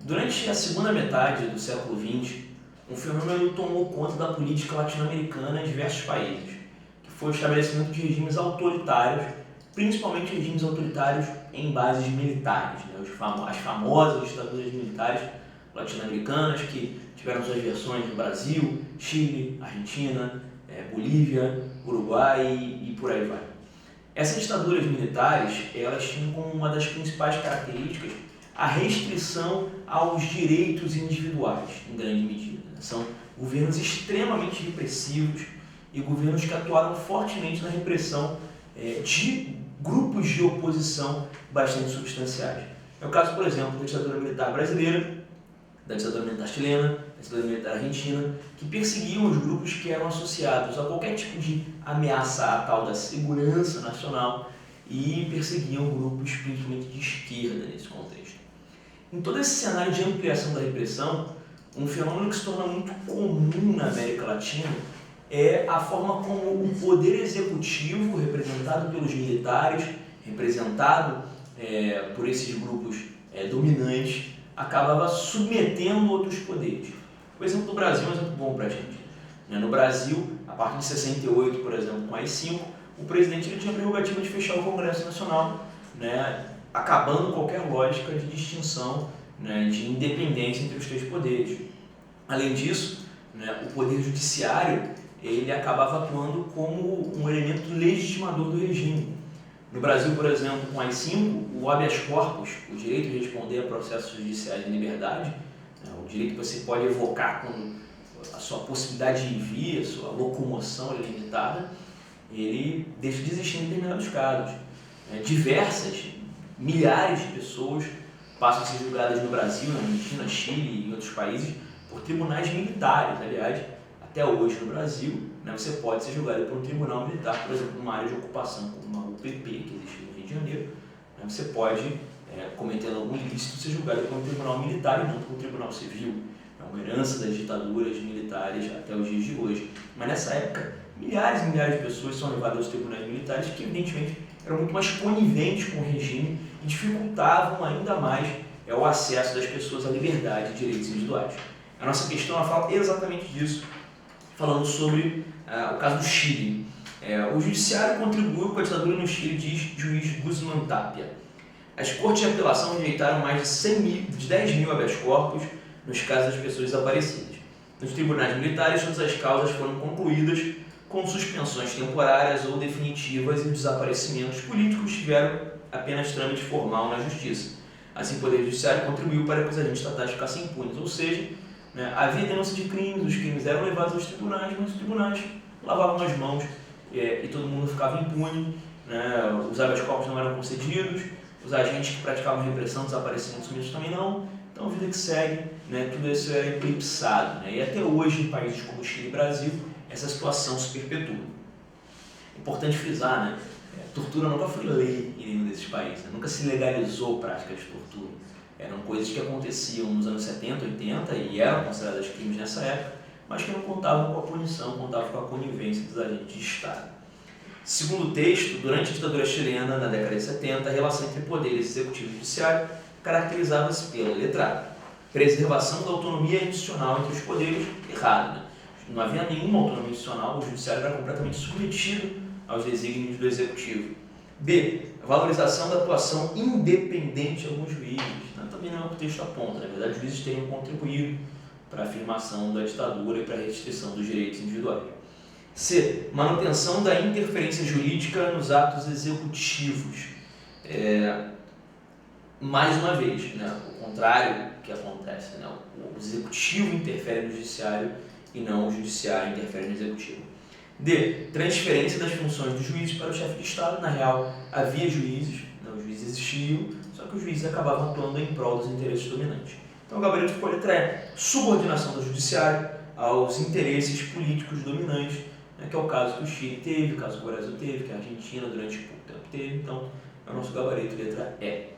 Durante a segunda metade do século XX, um fenômeno tomou conta da política latino-americana em diversos países, que foi o estabelecimento de regimes autoritários, principalmente regimes autoritários em bases militares, né? As famosas ditaduras militares latino-americanas que tiveram suas versões no Brasil, Chile, Argentina, Bolívia, Uruguai e por aí vai. Essas ditaduras militares, elas tinham como uma das principais características a restrição aos direitos individuais, em grande medida. São governos extremamente repressivos e governos que atuaram fortemente na repressão de grupos de oposição bastante substanciais. É o caso, por exemplo, da ditadura militar brasileira, da ditadura militar chilena, da ditadura militar argentina, que perseguiam os grupos que eram associados a qualquer tipo de ameaça à tal da segurança nacional e perseguiam grupos principalmente de esquerda nesse contexto. Em todo esse cenário de ampliação da repressão, um fenômeno que se torna muito comum na América Latina é a forma como o poder executivo, representado pelos militares, representado por esses grupos dominantes, acabava submetendo outros poderes. O exemplo do Brasil é um exemplo bom para a gente. No Brasil, a partir de 68, por exemplo, com a AI-5, o presidente ele tinha a prerrogativa de fechar o Congresso Nacional, acabando qualquer lógica de distinção, de independência entre os três poderes. Além disso, o poder judiciário ele acabava atuando como um elemento legitimador do regime. No Brasil, por exemplo, com a AI-5, o habeas corpus, o direito de responder a processos judiciais em liberdade, o direito que você pode evocar quando a sua possibilidade de envio, a sua locomoção é limitada, ele deixa de existir em determinados casos. Milhares de pessoas passam a ser julgadas no Brasil, na Argentina, Chile e em outros países por tribunais militares. Aliás, até hoje no Brasil, você pode ser julgado por um tribunal militar, por exemplo, numa área de ocupação como uma UPP, que existe no Rio de Janeiro. Você pode, cometendo algum ilícito, ser julgado por um tribunal militar e não por um tribunal civil. É uma herança das ditaduras militares até os dias de hoje. Mas nessa época, milhares e milhares de pessoas são levadas aos tribunais militares que, evidentemente, eram muito mais coniventes com o regime e dificultavam ainda mais o acesso das pessoas à liberdade e direitos individuais. A nossa questão ela fala exatamente disso, falando sobre o caso do Chile. O judiciário contribuiu com a ditadura no Chile, diz juiz Guzmán Tapia. As cortes de apelação rejeitaram mais de 10 mil habeas corpus nos casos das pessoas desaparecidas. Nos tribunais militares, todas as causas foram concluídas com suspensões temporárias ou definitivas e os desaparecimentos políticos tiveram apenas trâmite formal na justiça. Assim, o Poder Judiciário contribuiu para que os agentes estatais ficassem impunes, ou seja, havia denúncia de crimes, os crimes eram levados aos tribunais, mas os tribunais lavavam as mãos e todo mundo ficava impune, os habeas corpus não eram concedidos, os agentes que praticavam repressão, desaparecimentos sumidos também não, então a vida que segue, tudo isso é eclipsado. E até hoje, em países como Chile e Brasil, essa situação se perpetua. Importante frisar, tortura nunca foi lei em nenhum desses países, nunca se legalizou a prática de tortura. Eram coisas que aconteciam nos anos 70, 80 e eram consideradas crimes nessa época, mas que não contavam com a punição, contavam com a conivência dos agentes de Estado. Segundo o texto, durante a ditadura chilena, na década de 70, a relação entre poderes executivo e judiciário caracterizava-se pela letra A, preservação da autonomia institucional entre os poderes, errado. Não havia nenhuma autonomia institucional, o judiciário era completamente submetido aos desígnios do executivo. B, valorização da atuação independente de alguns juízes. Também não é o que o texto aponta, na verdade os juízes teriam contribuído para a afirmação da ditadura e para a restrição dos direitos individuais. C, manutenção da interferência jurídica nos atos executivos. Mais uma vez, o contrário que acontece, o executivo interfere no judiciário e não o judiciário interfere no executivo. D, transferência das funções dos juízes para o chefe de Estado. Na real, havia juízes, os juízes existiam, só que os juízes acabavam atuando em prol dos interesses dominantes. Então o gabarito ficou a letra E, subordinação do judiciário aos interesses políticos dominantes, que é o caso que o Chile teve, o caso que o Brasil teve, que a Argentina durante pouco tempo teve. Então é o nosso gabarito, letra E.